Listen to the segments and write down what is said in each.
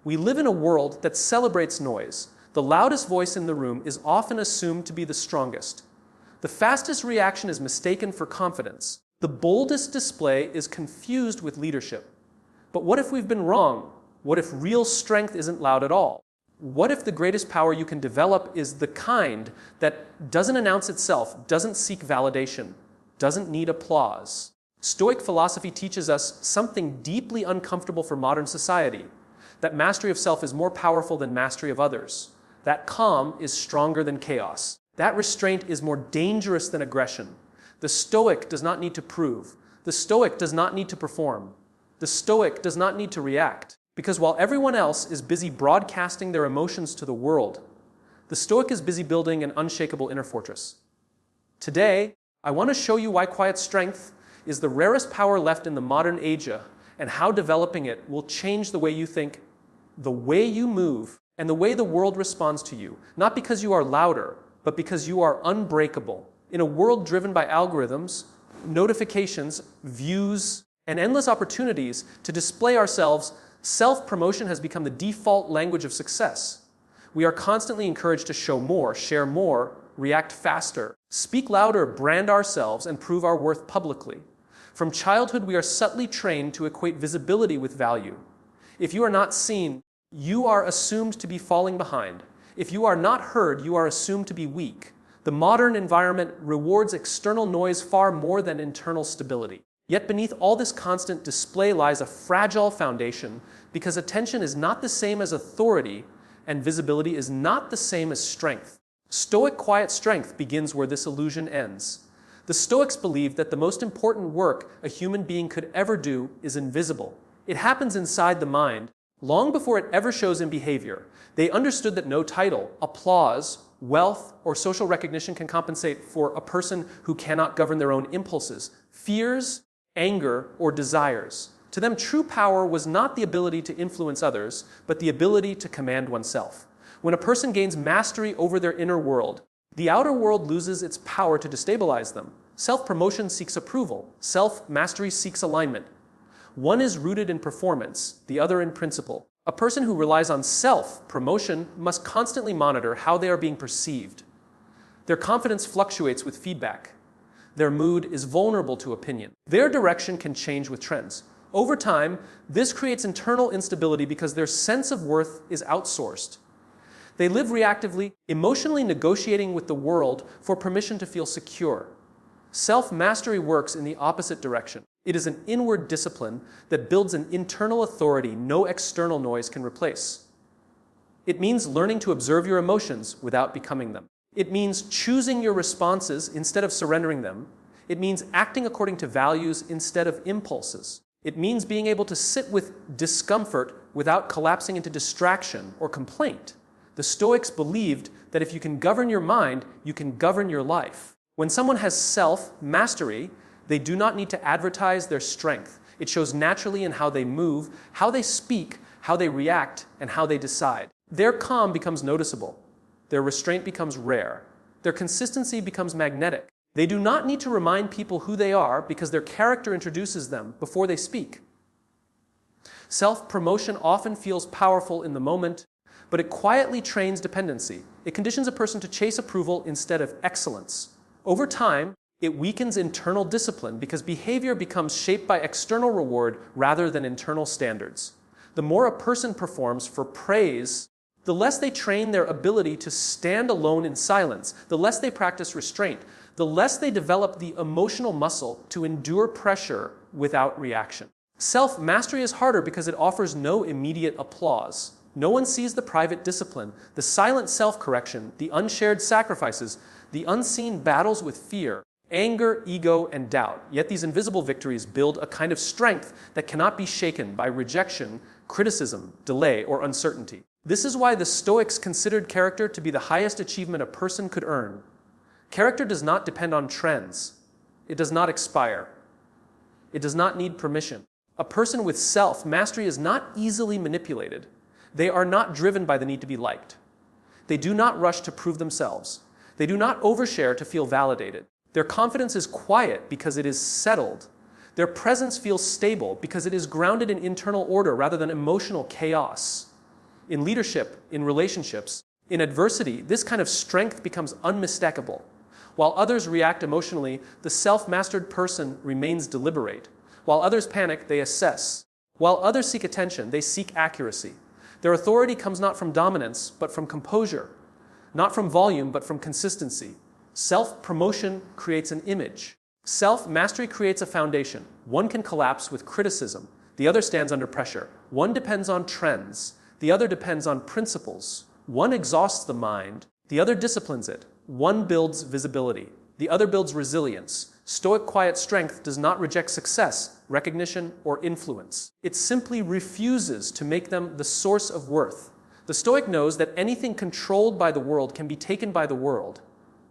We live in a world that celebrates noise. The loudest voice in the room is often assumed to be the strongest. The fastest reaction is mistaken for confidence. The boldest display is confused with leadership. But what if we've been wrong? What if real strength isn't loud at all? What if the greatest power you can develop is the kind that doesn't announce itself, doesn't seek validation, doesn't need applause? Stoic philosophy teaches us something deeply uncomfortable for modern society, that mastery of self is more powerful than mastery of others, that calm is stronger than chaos, that restraint is more dangerous than aggression. The Stoic does not need to prove. The Stoic does not need to perform. The Stoic does not need to react. Because while everyone else is busy broadcasting their emotions to the world, the Stoic is busy building an unshakable inner fortress. Today, I want to show you why quiet strength is the rarest power left in the modern age, and how developing it will change the way you think, the way you move, and the way the world responds to you. Not because you are louder, but because you are unbreakable. In a world driven by algorithms, notifications, views, and endless opportunities to display ourselves, self-promotion has become the default language of success. We are constantly encouraged to show more, share more, react faster, speak louder, brand ourselves, and prove our worth publicly. From childhood, we are subtly trained to equate visibility with value. If you are not seen, you are assumed to be falling behind. If you are not heard, you are assumed to be weak. The modern environment rewards external noise far more than internal stability. Yet beneath all this constant display lies a fragile foundation, because attention is not the same as authority, and visibility is not the same as strength. Stoic quiet strength begins where this illusion ends. The Stoics believed that the most important work a human being could ever do is invisible. It happens inside the mind, long before it ever shows in behavior. They understood that no title, applause, wealth, or social recognition can compensate for a person who cannot govern their own impulses, fears, anger, or desires. To them, true power was not the ability to influence others, but the ability to command oneself. When a person gains mastery over their inner world, the outer world loses its power to destabilize them. Self-promotion seeks approval. Self-mastery seeks alignment. One is rooted in performance, the other in principle. A person who relies on self-promotion must constantly monitor how they are being perceived. Their confidence fluctuates with feedback. Their mood is vulnerable to opinion. Their direction can change with trends. Over time, this creates internal instability because their sense of worth is outsourced. They live reactively, emotionally negotiating with the world for permission to feel secure. Self-mastery works in the opposite direction. It is an inward discipline that builds an internal authority no external noise can replace. It means learning to observe your emotions without becoming them. It means choosing your responses instead of surrendering them. It means acting according to values instead of impulses. It means being able to sit with discomfort without collapsing into distraction or complaint. The Stoics believed that if you can govern your mind, you can govern your life. When someone has self-mastery, they do not need to advertise their strength. It shows naturally in how they move, how they speak, how they react, and how they decide. Their calm becomes noticeable. Their restraint becomes rare. Their consistency becomes magnetic. They do not need to remind people who they are because their character introduces them before they speak. Self-promotion often feels powerful in the moment, but it quietly trains dependency. It conditions a person to chase approval instead of excellence. Over time, it weakens internal discipline because behavior becomes shaped by external reward rather than internal standards. The more a person performs for praise, the less they train their ability to stand alone in silence, the less they practice restraint, the less they develop the emotional muscle to endure pressure without reaction. Self-mastery is harder because it offers no immediate applause. No one sees the private discipline, the silent self-correction, the unshared sacrifices, the unseen battles with fear, anger, ego, and doubt. Yet these invisible victories build a kind of strength that cannot be shaken by rejection, criticism, delay, or uncertainty. This is why the Stoics considered character to be the highest achievement a person could earn. Character does not depend on trends. It does not expire. It does not need permission. A person with self-mastery is not easily manipulated. They are not driven by the need to be liked. They do not rush to prove themselves. They do not overshare to feel validated. Their confidence is quiet because it is settled. Their presence feels stable because it is grounded in internal order rather than emotional chaos. in leadership, in relationships. In adversity, this kind of strength becomes unmistakable. While others react emotionally, the self-mastered person remains deliberate. While others panic, they assess. While others seek attention, they seek accuracy. Their authority comes not from dominance, but from composure. Not from volume, but from consistency. Self-promotion creates an image. Self-mastery creates a foundation. One can collapse with criticism. The other stands under pressure. One depends on trends. The other depends on principles. One exhausts the mind. The other disciplines it. One builds visibility. The other builds resilience. Stoic quiet strength does not reject success, recognition, or influence. It simply refuses to make them the source of worth. The Stoic knows that anything controlled by the world can be taken by the world.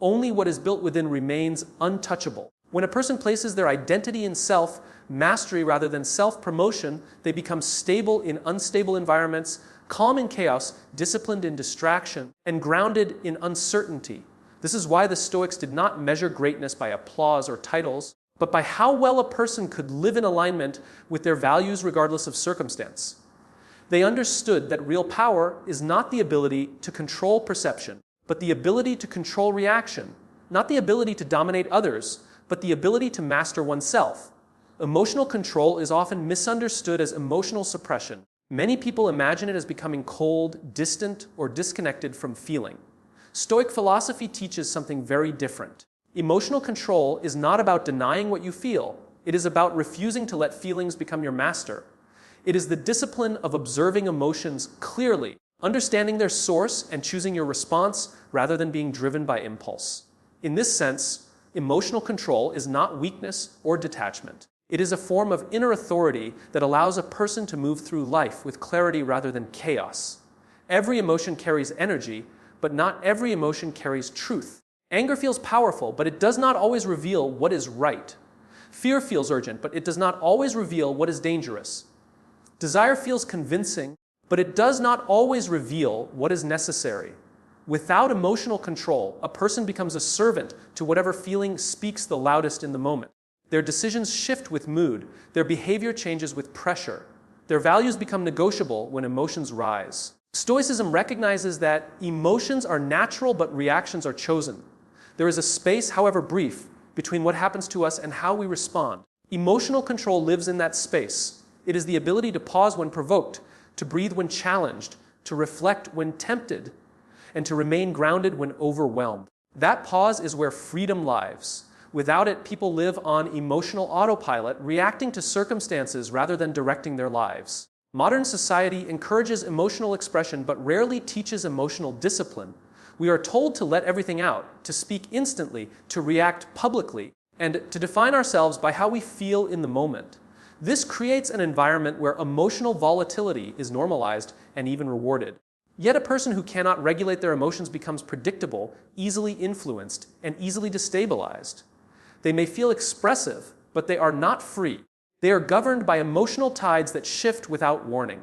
Only what is built within remains untouchable. When a person places their identity in self-mastery rather than self-promotion, they become stable in unstable environments, calm in chaos, disciplined in distraction, and grounded in uncertainty. This is why the Stoics did not measure greatness by applause or titles, but by how well a person could live in alignment with their values regardless of circumstance. They understood that real power is not the ability to control perception, but the ability to control reaction, not the ability to dominate others, but the ability to master oneself. Emotional control is often misunderstood as emotional suppression. Many people imagine it as becoming cold, distant, or disconnected from feeling. Stoic philosophy teaches something very different. Emotional control is not about denying what you feel. It is about refusing to let feelings become your master. It is the discipline of observing emotions clearly, understanding their source and choosing your response rather than being driven by impulse. In this sense, emotional control is not weakness or detachment. It is a form of inner authority that allows a person to move through life with clarity rather than chaos. Every emotion carries energy, but not every emotion carries truth. Anger feels powerful, but it does not always reveal what is right. Fear feels urgent, but it does not always reveal what is dangerous. Desire feels convincing, but it does not always reveal what is necessary. Without emotional control, a person becomes a servant to whatever feeling speaks the loudest in the moment. Their decisions shift with mood. Their behavior changes with pressure. Their values become negotiable when emotions rise. Stoicism recognizes that emotions are natural, but reactions are chosen. There is a space, however brief, between what happens to us and how we respond. Emotional control lives in that space. It is the ability to pause when provoked, to breathe when challenged, to reflect when tempted, and to remain grounded when overwhelmed. That pause is where freedom lies. Without it, people live on emotional autopilot, reacting to circumstances rather than directing their lives. Modern society encourages emotional expression but rarely teaches emotional discipline. We are told to let everything out, to speak instantly, to react publicly, and to define ourselves by how we feel in the moment. This creates an environment where emotional volatility is normalized and even rewarded. Yet a person who cannot regulate their emotions becomes predictable, easily influenced, and easily destabilized. They may feel expressive, but they are not free. They are governed by emotional tides that shift without warning.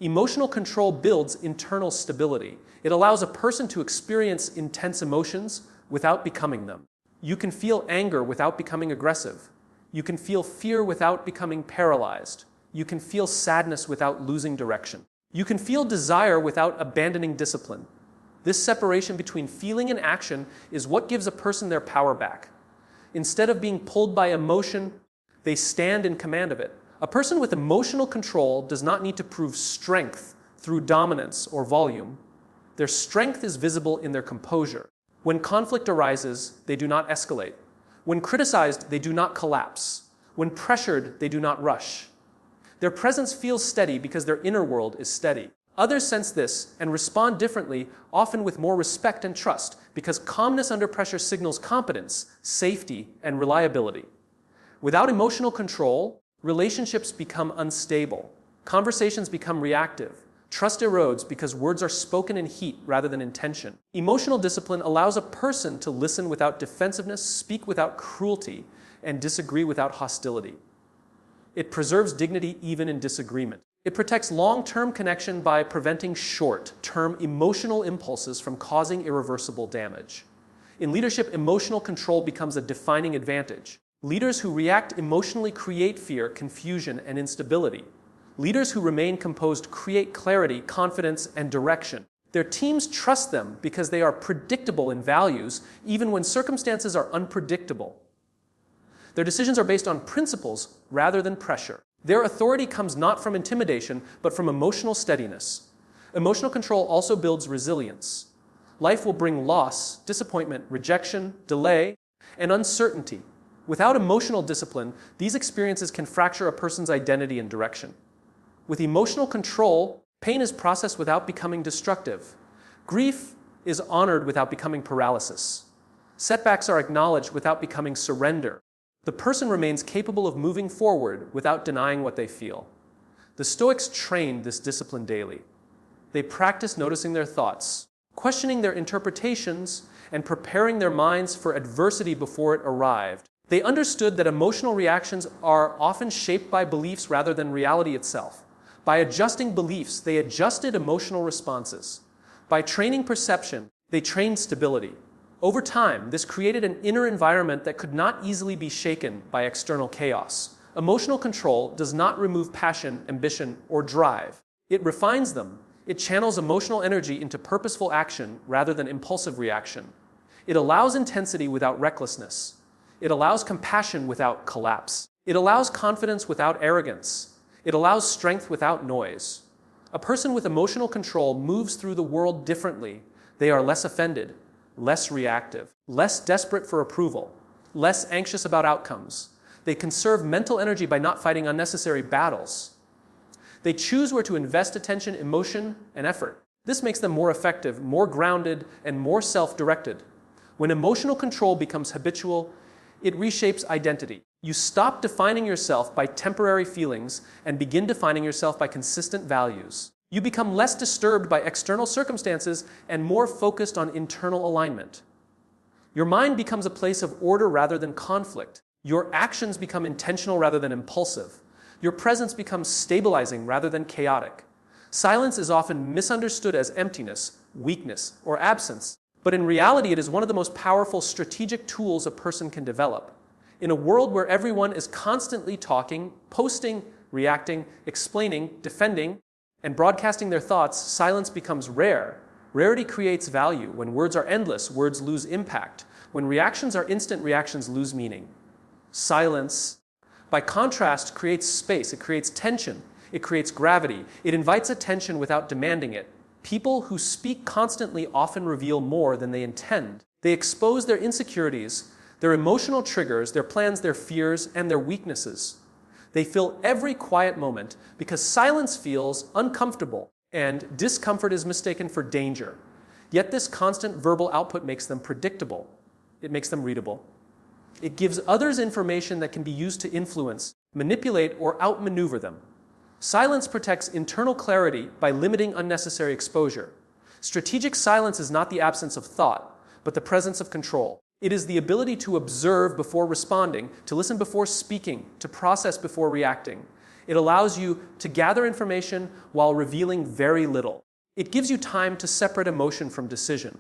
Emotional control builds internal stability. It allows a person to experience intense emotions without becoming them. You can feel anger without becoming aggressive. You can feel fear without becoming paralyzed. You can feel sadness without losing direction. You can feel desire without abandoning discipline. This separation between feeling and action is what gives a person their power back. Instead of being pulled by emotion, they stand in command of it. A person with emotional control does not need to prove strength through dominance or volume. Their strength is visible in their composure. When conflict arises, they do not escalate. When criticized, they do not collapse. When pressured, they do not rush. Their presence feels steady because their inner world is steady. Others sense this and respond differently, often with more respect and trust, because calmness under pressure signals competence, safety, and reliability. Without emotional control, relationships become unstable. Conversations become reactive. Trust erodes because words are spoken in heat rather than in tension. Emotional discipline allows a person to listen without defensiveness, speak without cruelty, and disagree without hostility. It preserves dignity even in disagreement. It protects long-term connection by preventing short-term emotional impulses from causing irreversible damage. In leadership, emotional control becomes a defining advantage. Leaders who react emotionally create fear, confusion, and instability. Leaders who remain composed create clarity, confidence, and direction. Their teams trust them because they are predictable in values, even when circumstances are unpredictable. Their decisions are based on principles rather than pressure. Their authority comes not from intimidation, but from emotional steadiness. Emotional control also builds resilience. Life will bring loss, disappointment, rejection, delay, and uncertainty. Without emotional discipline, these experiences can fracture a person's identity and direction. With emotional control, pain is processed without becoming destructive. Grief is honored without becoming paralysis. Setbacks are acknowledged without becoming surrender. The person remains capable of moving forward without denying what they feel. The Stoics trained this discipline daily. They practiced noticing their thoughts, questioning their interpretations, and preparing their minds for adversity before it arrived. They understood that emotional reactions are often shaped by beliefs rather than reality itself. By adjusting beliefs, they adjusted emotional responses. By training perception, they trained stability. Over time, this created an inner environment that could not easily be shaken by external chaos. Emotional control does not remove passion, ambition, or drive. It refines them. It channels emotional energy into purposeful action rather than impulsive reaction. It allows intensity without recklessness. It allows compassion without collapse. It allows confidence without arrogance. It allows strength without noise. A person with emotional control moves through the world differently. They are less offended, less reactive, less desperate for approval, less anxious about outcomes. They conserve mental energy by not fighting unnecessary battles. They choose where to invest attention, emotion, and effort. This makes them more effective, more grounded, and more self-directed. When emotional control becomes habitual, it reshapes identity. You stop defining yourself by temporary feelings and begin defining yourself by consistent values. You become less disturbed by external circumstances and more focused on internal alignment. Your mind becomes a place of order rather than conflict. Your actions become intentional rather than impulsive. Your presence becomes stabilizing rather than chaotic. Silence is often misunderstood as emptiness, weakness, or absence, but in reality it is one of the most powerful strategic tools a person can develop. In a world where everyone is constantly talking, posting, reacting, explaining, defending, and broadcasting their thoughts, silence becomes rare. Rarity creates value. When words are endless, words lose impact. When reactions are instant, reactions lose meaning. Silence, by contrast, creates space. It creates tension. It creates gravity. It invites attention without demanding it. People who speak constantly often reveal more than they intend. They expose their insecurities, their emotional triggers, their plans, their fears, and their weaknesses. They fill every quiet moment because silence feels uncomfortable and discomfort is mistaken for danger. Yet this constant verbal output makes them predictable. It makes them readable. It gives others information that can be used to influence, manipulate, or outmaneuver them. Silence protects internal clarity by limiting unnecessary exposure. Strategic silence is not the absence of thought, but the presence of control. It is the ability to observe before responding, to listen before speaking, to process before reacting. It allows you to gather information while revealing very little. It gives you time to separate emotion from decision.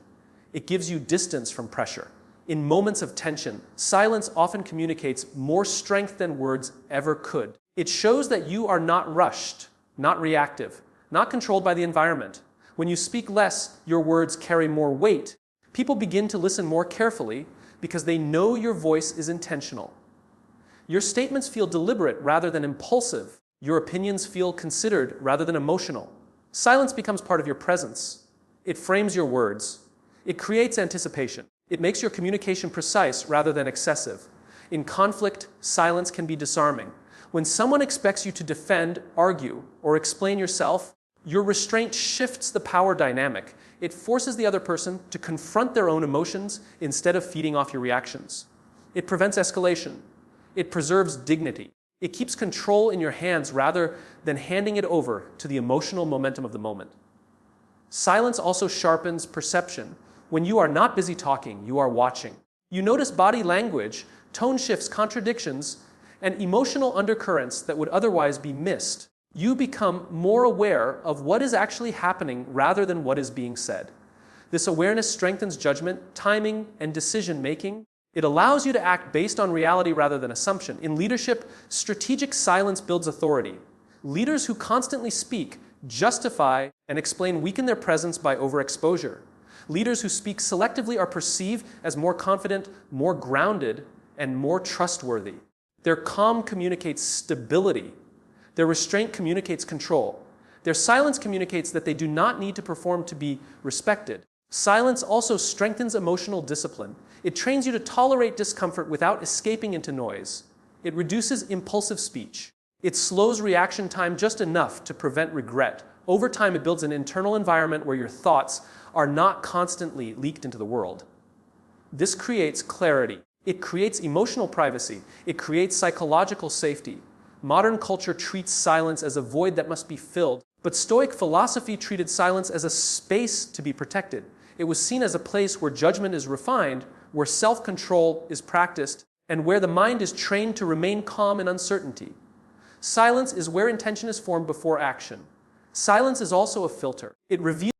It gives you distance from pressure. In moments of tension, silence often communicates more strength than words ever could. It shows that you are not rushed, not reactive, not controlled by the environment. When you speak less, your words carry more weight. People begin to listen more carefully because they know your voice is intentional. Your statements feel deliberate rather than impulsive. Your opinions feel considered rather than emotional. Silence becomes part of your presence. It frames your words. It creates anticipation. It makes your communication precise rather than excessive. In conflict, silence can be disarming. When someone expects you to defend, argue, or explain yourself, your restraint shifts the power dynamic. It forces the other person to confront their own emotions instead of feeding off your reactions. It prevents escalation. It preserves dignity. It keeps control in your hands rather than handing it over to the emotional momentum of the moment. Silence also sharpens perception. When you are not busy talking, you are watching. You notice body language, tone shifts, contradictions, and emotional undercurrents that would otherwise be missed. You become more aware of what is actually happening rather than what is being said. This awareness strengthens judgment, timing, and decision-making. It allows you to act based on reality rather than assumption. In leadership, strategic silence builds authority. Leaders who constantly speak, justify, and explain weaken their presence by overexposure. Leaders who speak selectively are perceived as more confident, more grounded, and more trustworthy. Their calm communicates stability. Their restraint communicates control. Their silence communicates that they do not need to perform to be respected. Silence also strengthens emotional discipline. It trains you to tolerate discomfort without escaping into noise. It reduces impulsive speech. It slows reaction time just enough to prevent regret. Over time, it builds an internal environment where your thoughts are not constantly leaked into the world. This creates clarity. It creates emotional privacy. It creates psychological safety. Modern culture treats silence as a void that must be filled, but Stoic philosophy treated silence as a space to be protected. It was seen as a place where judgment is refined, where self-control is practiced, and where the mind is trained to remain calm in uncertainty. Silence is where intention is formed before action. Silence is also a filter. It reveals